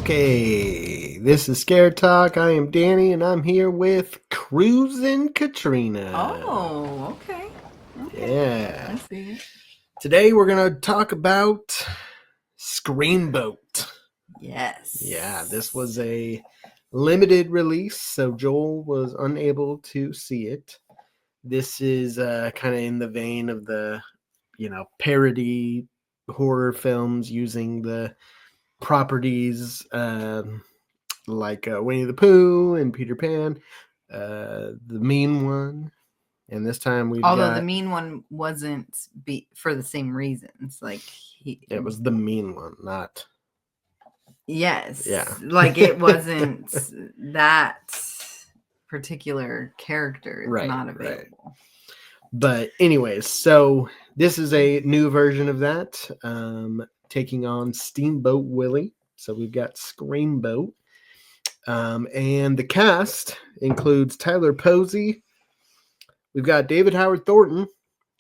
Okay, this is Scare Talk. I am Danny, and I'm here with Cruisin' Katrina. Oh, okay. Yeah. I see. Today we're going to talk about Screamboat. Yes. Yeah, this was a limited release, so Joel was unable to see it. This is kind of in the vein of the, parody horror films using the properties like Winnie the Pooh and Peter Pan, the mean one, and this time Although the mean one wasn't for the same reasons. Like it was the mean one, not like it wasn't that particular character is not available. Right. But anyways, so this is a new version of that, taking on Steamboat Willie. So we've got Screamboat. And the cast includes Tyler Posey. We've got David Howard Thornton,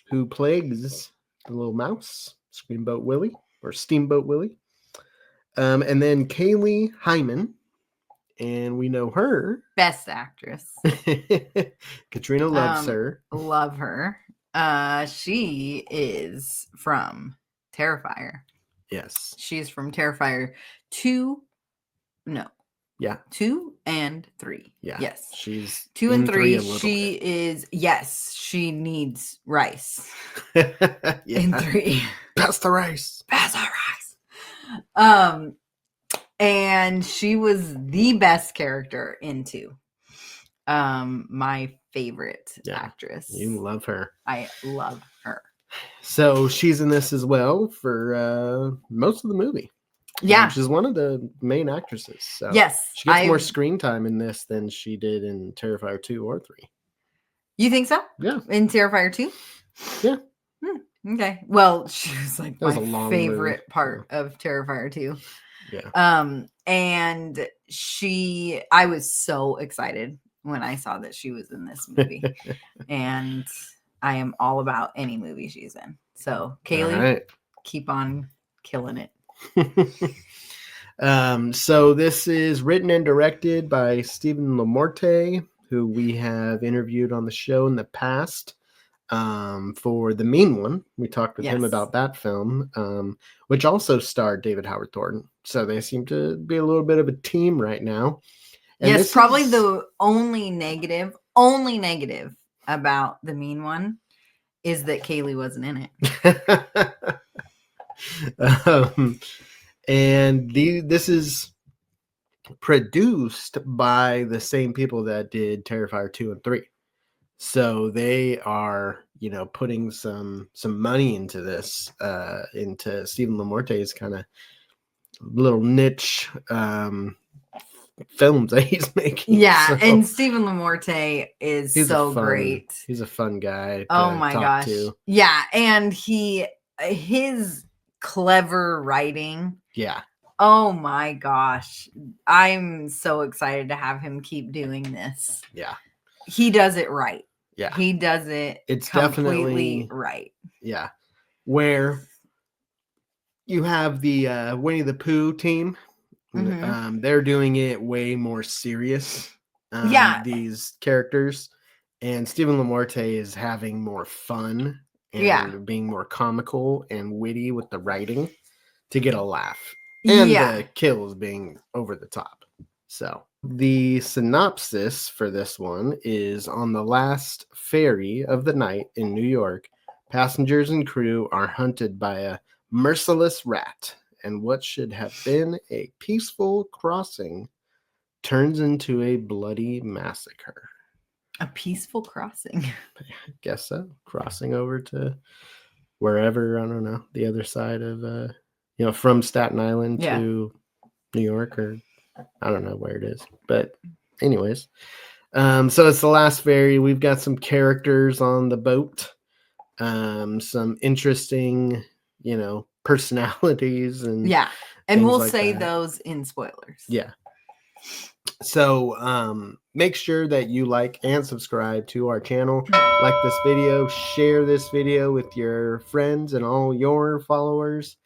who plays the little mouse, Screamboat Willie, or Steamboat Willie. And then Kaylee Hyman, and we know her. Best actress. Katrina loves her. Love her. She is from Terrifier. Yes. She's from Terrifier 2. No. Yeah. 2 and 3. Yeah. Yes. She's 2 and 3. She is, yes, she needs rice. In 3. Pass the rice. Pass the rice. And she was the best character in 2. My favorite actress. You love her. I love her. So she's in this as well for most of the movie. Yeah. She's one of the main actresses. So yes. She gets more screen time in this than she did in Terrifier 2 or 3. You think so? Yeah. In Terrifier 2? Yeah. Okay. Well, she was like that my favorite part of Terrifier 2. Yeah. And I was so excited when I saw that she was in this movie. And I am all about any movie she's in. So, Kaylee, keep on killing it. So this is written and directed by Stephen Lamorte, who we have interviewed on the show in the past for The Mean One. We talked with him about that film, which also starred David Howard Thornton. So they seem to be a little bit of a team right now. And yes, probably the only negative about The Mean One is that Kaylee wasn't in it. And this is produced by the same people that did Terrifier 2 and 3. So they are, putting some money into this, into Stephen Lamorte's kind of little niche films that he's making. Yeah, so, and Stephen Lamorte is so great. He's a fun guy. Oh my gosh. Yeah, and his clever writing. Yeah. Oh my gosh. I'm so excited to have him keep doing this. Yeah. He does it right. Yeah. He does it completely right. Yeah. Where you have the Winnie the Pooh team. Mm-hmm. They're doing it way more serious. These characters. And Stephen Lamorte is having more fun and being more comical and witty with the writing to get a laugh. And the kills being over the top. So the synopsis for this one is: on the last ferry of the night in New York, passengers and crew are hunted by a merciless rat, and what should have been a peaceful crossing turns into a bloody massacre. A peaceful crossing? I guess so. Crossing over to wherever, I don't know, the other side of, from Staten Island to New York, or I don't know where it is. But anyways, so it's the last ferry. We've got some characters on the boat, some interesting, personalities and we'll say those in spoilers. Yeah. So make sure that you like and subscribe to our channel. Like this video, share this video with your friends and all your followers.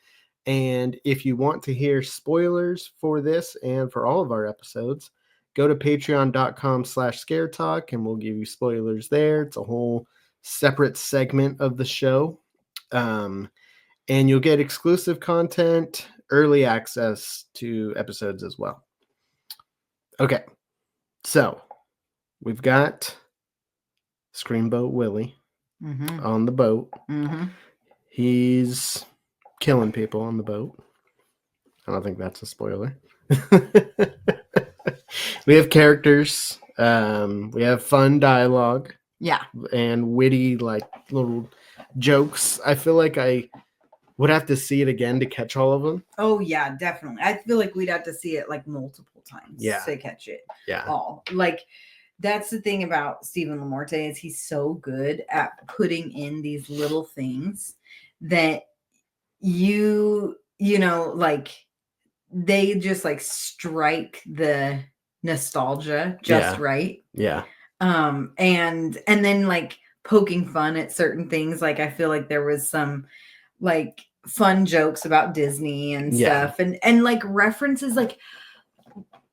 And if you want to hear spoilers for this and for all of our episodes, go to patreon.com/scare talk and we'll give you spoilers there. It's a whole separate segment of the show. And you'll get exclusive content, early access to episodes as well. Okay. So we've got Screamboat Willie on the boat. He's killing people on the boat. I don't think that's a spoiler. We have characters. We have fun dialogue. Yeah. And witty, like, little jokes. I feel like I would have to see it again to catch all of them. Oh, yeah, definitely. I feel like we'd have to see it like multiple times to catch it all. Like, that's the thing about Stephen LaMorte is he's so good at putting in these little things that you know, like, they just like strike the nostalgia just right. Yeah. And then like poking fun at certain things. Like, I feel like there was some like fun jokes about Disney and stuff, and like references like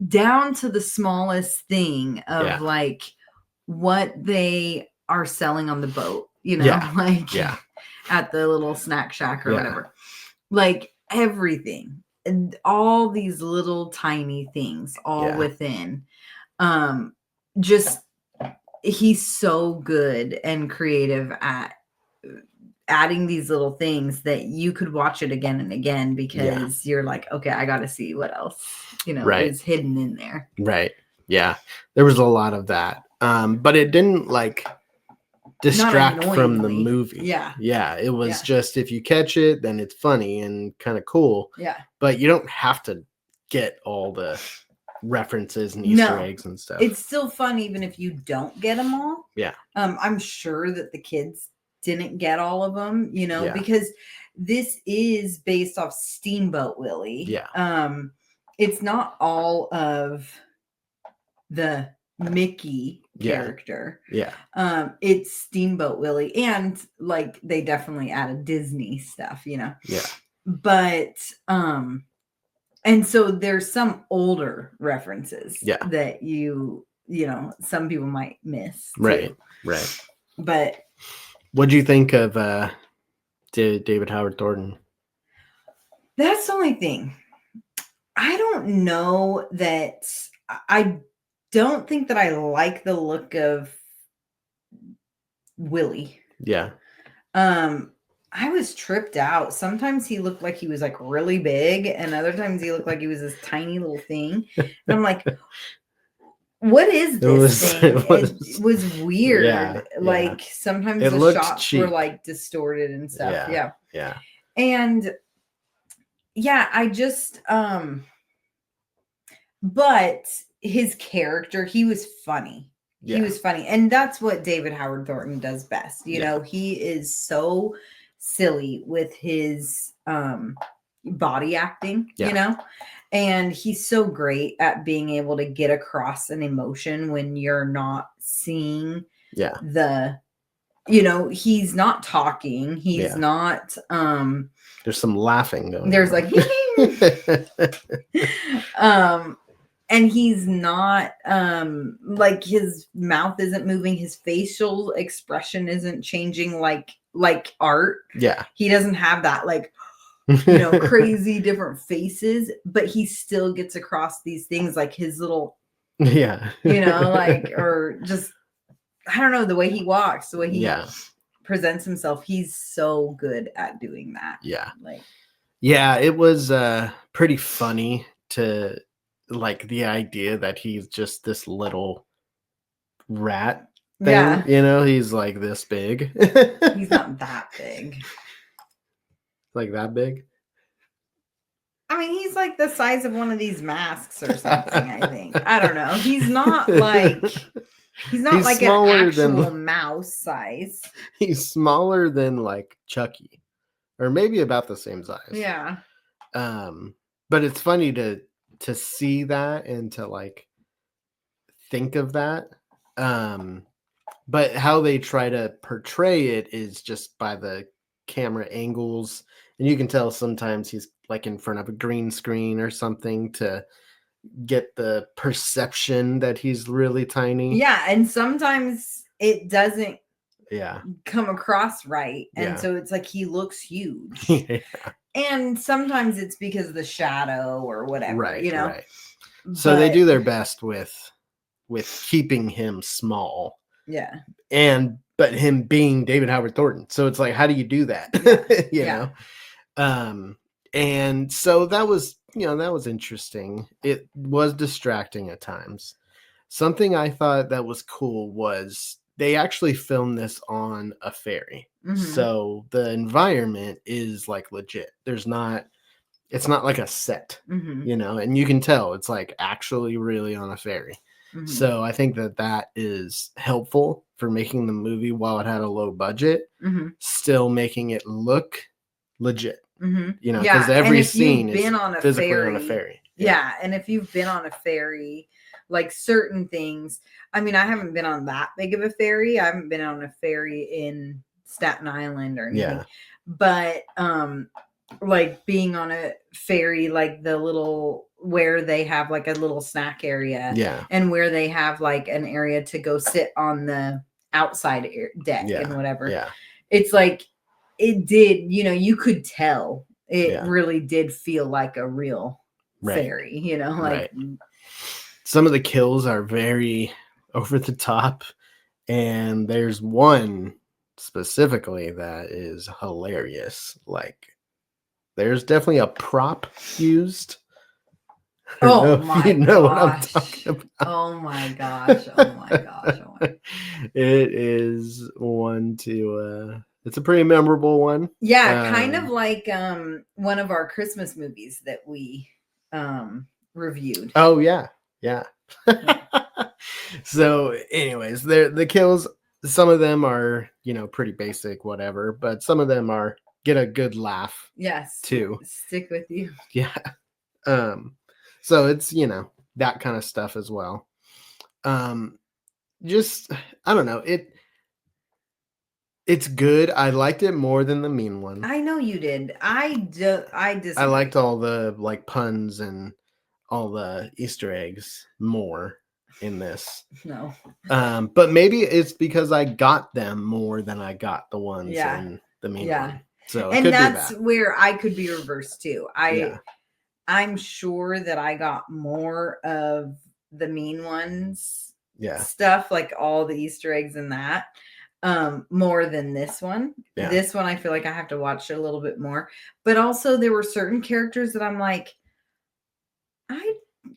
down to the smallest thing of like what they are selling on the boat, like at the little snack shack or whatever, like everything and all these little tiny things all within. Just he's so good and creative at adding these little things that you could watch it again and again because you're like, okay, I got to see what else, is hidden in there. Right. Yeah. There was a lot of that. But it didn't like distract from the movie. Yeah. Yeah. It was just, if you catch it, then it's funny and kind of cool. Yeah. But you don't have to get all the references and Easter eggs and stuff. It's still fun even if you don't get them all. Yeah. I'm sure that the kids didn't get all of them, because this is based off Steamboat Willie. Yeah. It's not all of the Mickey character. Yeah. It's Steamboat Willie, and like they definitely added Disney stuff, Yeah. But and so there's some older references that some people might miss. Right. Right. But what do you think of David Howard Thornton? That's the only thing. I don't know that I don't think that I like the look of Willie. Yeah. I was tripped out. Sometimes he looked like he was like really big, and other times he looked like he was this tiny little thing. And I'm like, what is this thing? It was weird. Yeah, like sometimes it the shots cheap. Were like distorted and stuff. Yeah. And I just but his character, he was funny. He was funny. And that's what David Howard Thornton does best. You know, he is so silly with his body acting, and he's so great at being able to get across an emotion when you're not seeing he's not talking, he's not there's some laughing going there's on. Like and he's not like his mouth isn't moving, his facial expression isn't changing like art. Yeah. He doesn't have that like crazy different faces, but he still gets across these things like his little like or just I don't know, the way he walks, the way he presents himself, he's so good at doing that. Yeah. Like it was pretty funny to like the idea that he's just this little rat thing, he's like this big. He's not that big. Like that big? I mean, he's like the size of one of these masks or something, I think. I don't know. He's not like he's like an actual mouse size. He's smaller than like Chucky. Or maybe about the same size. Yeah. But it's funny to see that and to like think of that. But how they try to portray it is just by the camera angles And you can tell sometimes he's like in front of a green screen or something to get the perception that he's really tiny. Yeah, and sometimes it doesn't Yeah. come across right. And Yeah. so it's like he looks huge. Yeah. And sometimes it's because of the shadow or whatever, Right, you know. right. So they do their best with keeping him small. Yeah. But him being David Howard Thornton. So it's like, how do you do that? Yeah. you know? And so that was, that was interesting. It was distracting at times. Something I thought that was cool was they actually filmed this on a ferry. Mm-hmm. So the environment is like legit. It's not like a set, mm-hmm. And you can tell it's like actually really on a ferry. Mm-hmm. So I think that is helpful for making the movie, while it had a low budget, mm-hmm. still making it look legit. Mm-hmm. Because every scene is physically on a ferry. Yeah, and if you've been on a ferry, like certain things, I mean, I haven't been on that big of a ferry. I haven't been on a ferry in Staten Island or anything. Yeah. But like being on a ferry, like the little where they have like a little snack area, yeah, and where they have like an area to go sit on the outside deck, yeah, and whatever. Yeah, it's like it did. You could tell it really did feel like a real ferry. Like right. Some of the kills are very over the top, and there's one specifically that is hilarious. Like, there's definitely a prop used. Oh my gosh. What I'm talking about. Oh my gosh. Oh my gosh. Oh my. It is one to it's a pretty memorable one. Yeah, kind of like one of our Christmas movies that we reviewed. Oh yeah. Yeah. So anyways, the kills, some of them are, pretty basic, whatever, but some of them get a good laugh. Yes. Too. Stick with you. Yeah. So it's, that kind of stuff as well. Just, I don't know. It's good. I liked it more than the mean one. I know you did. I disagree. I liked all the like puns and all the Easter eggs more in this. No. But maybe it's because I got them more than I got the ones in the mean one. So and that's where I could be reversed too. I'm sure that I got more of the mean ones stuff, like all the Easter eggs and that, more than this one. Yeah. This one I feel like I have to watch it a little bit more. But also there were certain characters that I'm like,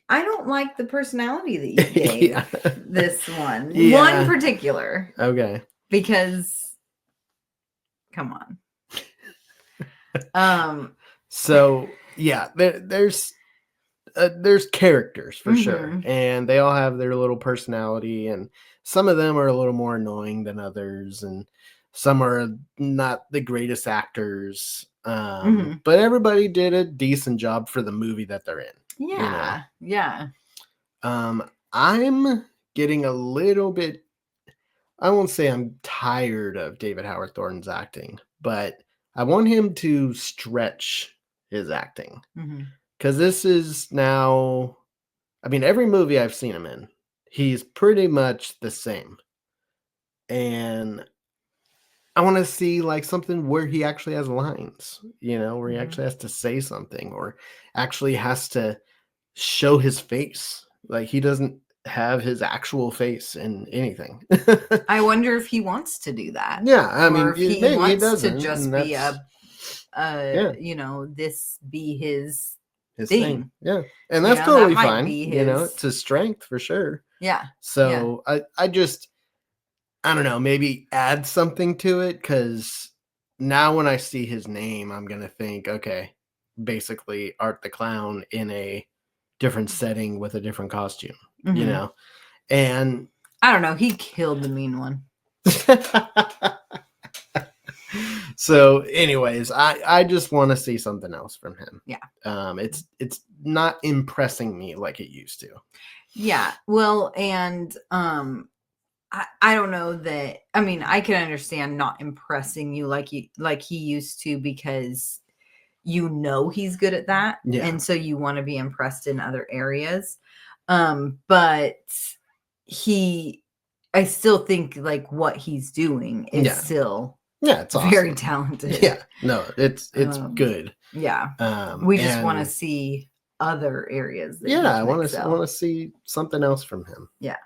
I don't like the personality that you gave this one. Yeah. One particular. Okay. Because come on. So yeah, there's characters for sure, and they all have their little personality, and some of them are a little more annoying than others, and some are not the greatest actors. But everybody did a decent job for the movie that they're in. Yeah. Yeah. I'm getting a little bit, I won't say I'm tired of David Howard Thornton's acting, but I want him to stretch his acting. Because this is now, I mean, every movie I've seen him in, he's pretty much the same. And I want to see like something where he actually has lines, where he actually has to say something or actually has to show his face. Like, he doesn't have his actual face in anything. I wonder if he wants to do that. Yeah, I mean, or if he wants to just be this be his thing. Yeah, and that's totally fine. It's his strength for sure. Yeah. So I don't know, maybe add something to it, because now when I see his name, I'm gonna think, okay, basically Art the Clown in a different setting with a different costume, and I don't know, he killed the mean one. So anyways, I just want to see something else from him. Yeah. It's not impressing me like it used to. Yeah. Well, and I don't know that, I mean, I can understand not impressing you like he used to, because he's good at that. Yeah. And so you want to be impressed in other areas. But I still think like what he's doing is still it's awesome. Very talented. Yeah. No, it's good. Yeah. We just want to see other areas that I want to see something else from him. Yeah.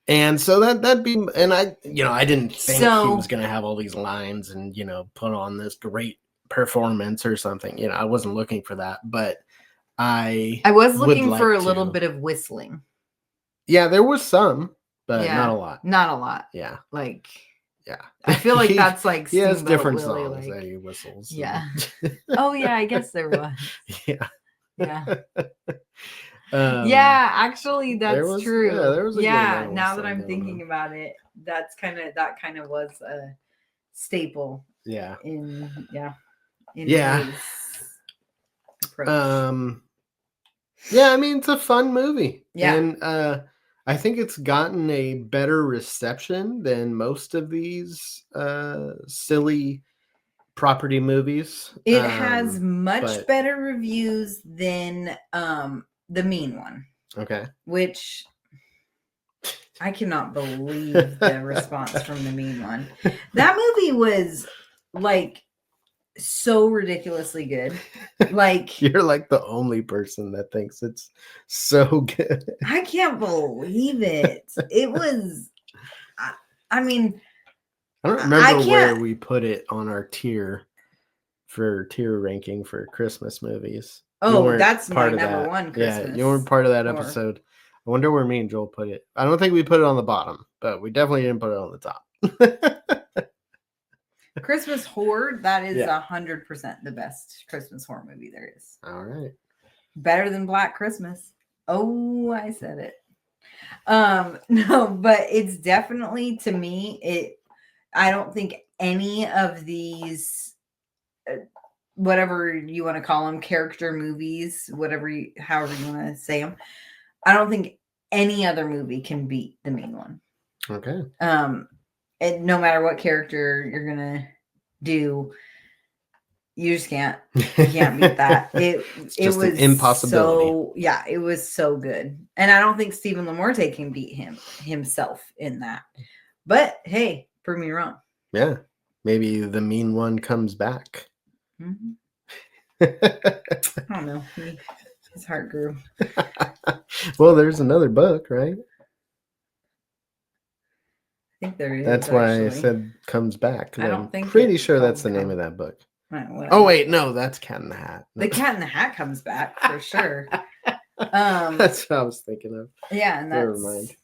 And so that'd be, and I didn't think he was going to have all these lines and, put on this great performance or something. I wasn't looking for that, but I was looking for a little bit of whistling. Yeah, there was some, but not a lot. Not a lot. Yeah. Like, yeah. I feel like that's like he has Steamboat different Willie, songs that he whistles. Yeah. Oh, yeah, I guess there was. Yeah. Yeah. Yeah, actually, that's true. Yeah, there was a good now that I'm thinking about it, that kind of was a staple. Yeah. In his approach. Yeah, I mean, it's a fun movie. Yeah. And I think it's gotten a better reception than most of these silly property movies. It has much better reviews than The Mean One. Okay. Which I cannot believe the response from The Mean One. That movie was like so ridiculously good. Like, you're like the only person that thinks it's so good. I can't believe it. It was, I mean, I don't remember where we put it on our tier ranking for Christmas movies. Oh, that's my number one Christmas. Yeah, you weren't part of that episode. I wonder where me and Joel put it. I don't think we put it on the bottom, but we definitely didn't put it on the top. Christmas horror, that is 100% the best Christmas horror movie there is. All right. Better than Black Christmas. Oh, I said it. No, but it's definitely, to me, I don't think any of these whatever you want to call them, character movies, however you want to say them, I don't think any other movie can beat The Mean One. Okay. And no matter what character you're gonna do, you just can't. You can't beat that. It was an impossibility. It was so good, and I don't think Stephen Lamorte can beat himself in that. But hey, prove me wrong. Yeah, maybe The Mean One comes back. Mm-hmm. I don't know. His heart grew. Well, there's another book, right? I think there is. That's why I said comes back. I don't think. Pretty sure that's the name of that book. Oh wait, no, that's Cat in the Hat. No. The Cat in the Hat comes back for sure. That's what I was thinking of. Yeah, and never mind.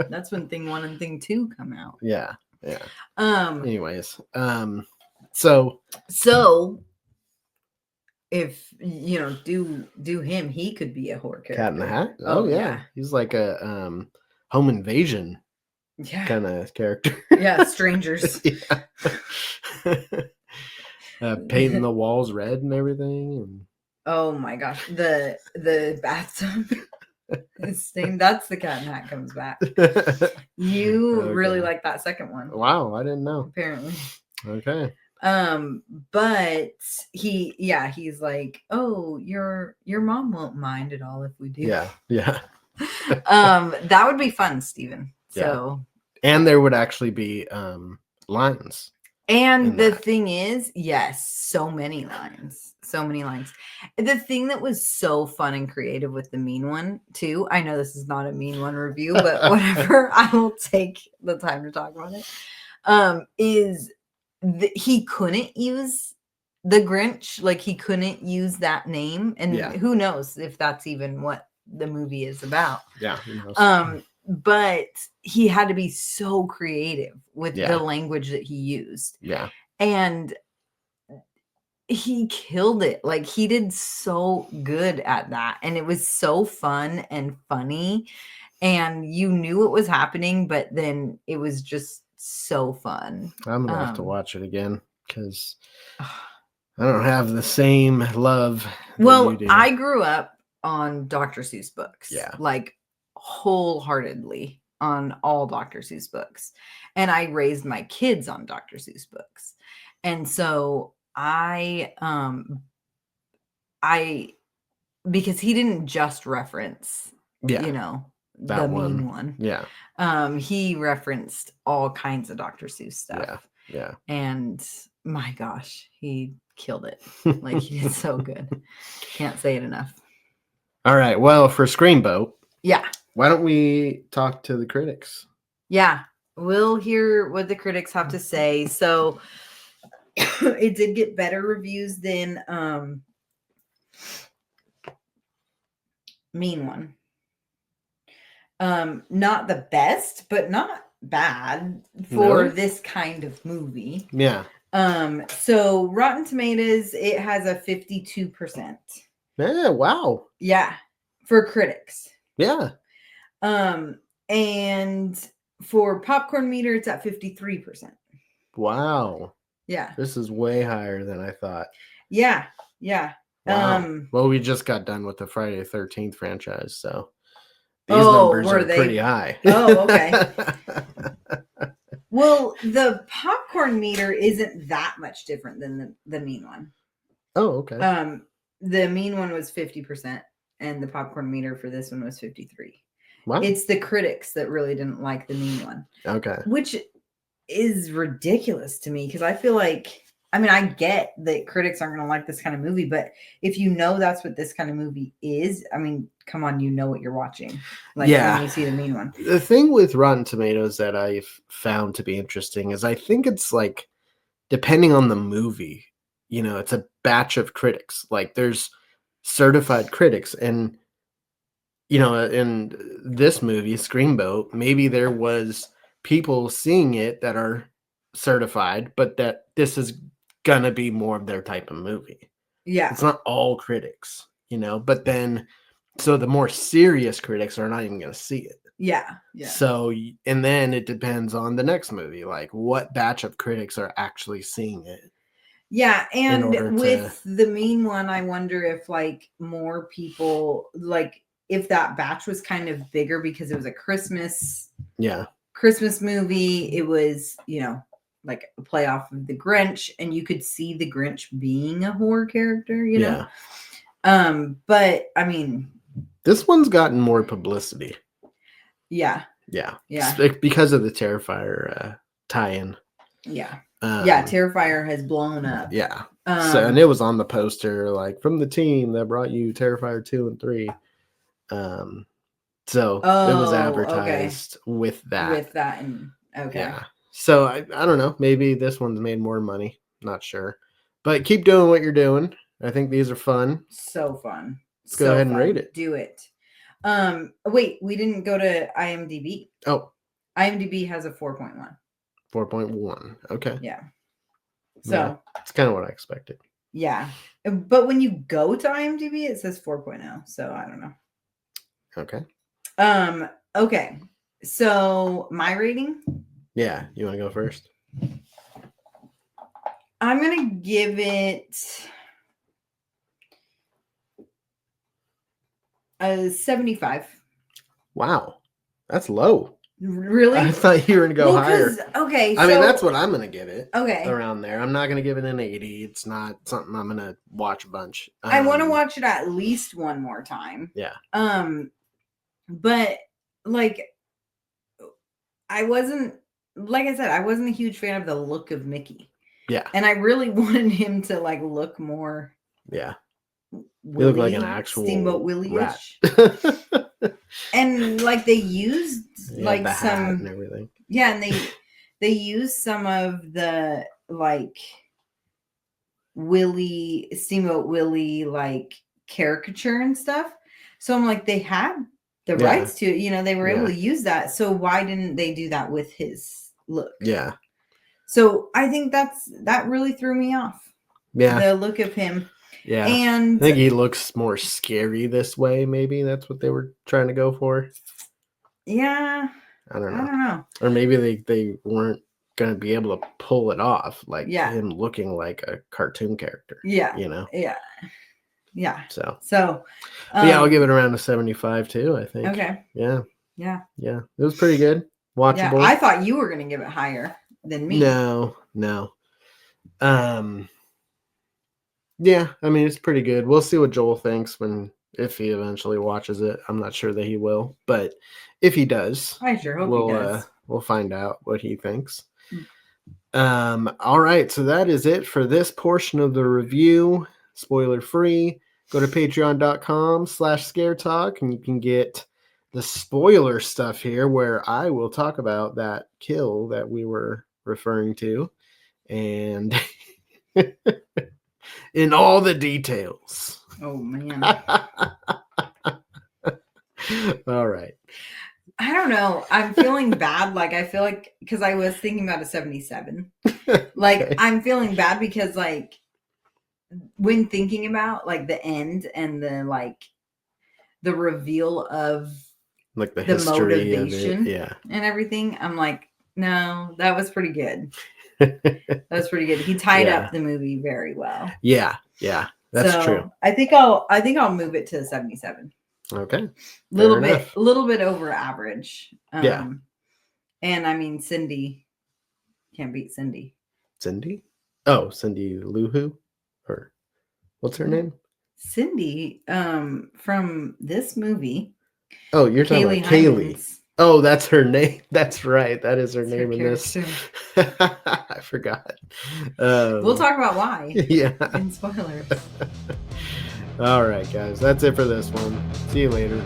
That's when Thing 1 and Thing 2 come out. Yeah. Anyways, so if do him, he could be a horror character. Cat in the Hat. Oh yeah, he's like a home invasion. Yeah. Kind of character. Yeah, strangers. Painting the walls red and everything. And... oh my gosh, the bathtub stain. That's the Cat in the Hat comes back. You really like that second one. Wow, I didn't know. Apparently. Okay. But he's like, oh, your mom won't mind at all if we do. Yeah. That would be fun, Steven. So, and there would actually be lines. And the thing is, yes, so many lines. The thing that was so fun and creative with The Mean One, too, I know this is not a Mean One review, but whatever, I will take the time to talk about it, is he couldn't use the Grinch. Like, he couldn't use that name. And who knows if that's even what the movie is about. Yeah. Who knows? But he had to be so creative with the language that he used. Yeah. And he killed it. Like, he did so good at that. And it was so fun and funny. And you knew it was happening, but then it was just so fun. I'm going to have to watch it again because I don't have the same love. Well, I grew up on Dr. Seuss books. Yeah. Like, wholeheartedly on all Dr. Seuss books. And I raised my kids on Dr. Seuss books. And so because he didn't just reference, Yeah. you know, That the one. mean one. Yeah. He referenced all kinds of Dr. Seuss stuff. Yeah. And my gosh, he killed it. Like, he did so good. Can't say it enough. All right. Well, for Screamboat. Yeah. Why don't we talk to the critics? Yeah. We'll hear what the critics have to say. So it did get better reviews than Mean One. Not the best, but not bad for this kind of movie. Yeah. So Rotten Tomatoes, it has a 52%. Yeah, wow. Yeah, for critics. Yeah. And for popcorn meter, it's at 53%. Wow. Yeah. This is way higher than I thought. Yeah. Yeah. Wow. Well, we just got done with the Friday the 13th franchise, so these numbers are pretty high. Oh, okay. Well, the popcorn meter isn't that much different than the Mean One. Oh, okay. The Mean One was 50%, and the popcorn meter for this one was 53%. Wow. It's the critics that really didn't like the Mean One. Okay. Which is ridiculous to me, because I feel like, I mean, I get that critics aren't going to like this kind of movie, but if you know that's what this kind of movie is, I mean, come on, you know what you're watching. Like, when you see the Mean One. The thing with Rotten Tomatoes that I've found to be interesting is I think it's like, depending on the movie, you know, it's a batch of critics. Like, there's certified critics, and you know, in this movie, Screamboat, maybe there was people seeing it that are certified, but that this is gonna be more of their type of movie. Yeah. It's not all critics, you know, but then, so the more serious critics are not even gonna see it. Yeah. Yeah. So, and then it depends on the next movie, like what batch of critics are actually seeing it. Yeah, and with the Mean One, I wonder if like more people, like if that batch was kind of bigger because it was a Christmas movie. It was, you know, like a play off of the Grinch, and you could see the Grinch being a horror character, you know. But I mean, this one's gotten more publicity. Yeah. Because of the Terrifier tie-in. Yeah. Terrifier has blown up. Yeah. So, and it was on the poster, like, from the team that brought you Terrifier 2 and 3. So it was advertised with that. And okay. Yeah. So I don't know. Maybe this one's made more money. Not sure. But keep doing what you're doing. I think these are fun. So fun. Let's go ahead and rate it. Do it. Wait, we didn't go to IMDb. Oh. IMDb has a 4.1. 4.1. Okay. Yeah. So it's kind of what I expected. Yeah. But when you go to IMDb, it says 4.0. So I don't know. Okay. Okay. So my rating? Yeah. You want to go first? I'm going to give it a 75. Wow. That's low. Really? I thought you were going to go higher. Okay. I mean, that's what I'm going to give it. Okay. Around there. I'm not going to give it an 80. It's not something I'm going to watch a bunch. I want to watch it at least one more time. Yeah. But like, I wasn't a huge fan of the look of Mickey. Yeah. And I really wanted him to like look more. Yeah. Willie, you look like an actual Steamboat Willie rat. And like they used like the some hat and everything. Yeah, and they used some of the like Steamboat Willie like caricature and stuff. So I'm like, they had the rights to it, you know, they were able to use that. So why didn't they do that with his look? Yeah. So I think that really threw me off. Yeah. The look of him. Yeah. And I think he looks more scary this way. Maybe that's what they were trying to go for. Yeah. I don't know. Or maybe they weren't going to be able to pull it off. Like him looking like a cartoon character. Yeah. You know? Yeah. Yeah. So I'll give it around a 75 too, I think. Okay. Yeah. Yeah. Yeah. It was pretty good. Watchable. Yeah, I thought you were going to give it higher than me. No. Yeah, I mean, it's pretty good. We'll see what Joel thinks if he eventually watches it. I'm not sure that he will, but if he does, I sure hope he does. We'll find out what he thinks. All right, so that is it for this portion of the review. Spoiler free. Go to patreon.com/scare talk and you can get the spoiler stuff here where I will talk about that kill that we were referring to and in all the details. Oh man. All right. I don't know. I'm feeling bad. Like, I feel like, because I was thinking about a 77. Like, okay. I'm feeling bad because, like, when thinking about, like, the end and the reveal of like the motivation yeah. and everything, I'm like, no, that was pretty good. That was pretty good. He tied up the movie very well. Yeah. That's true. I think I'll move it to a 77. Okay. A little bit over average. Yeah. And I mean, Cindy can't beat Cindy. Cindy? Oh, Cindy Lou Who? Or what's her name? Cindy, from this movie. Oh, you're talking about Kaylee. Oh, that's her name. That's right. That is her name in this. I forgot. We'll talk about why. Yeah. In spoilers. All right, guys. That's it for this one. See you later.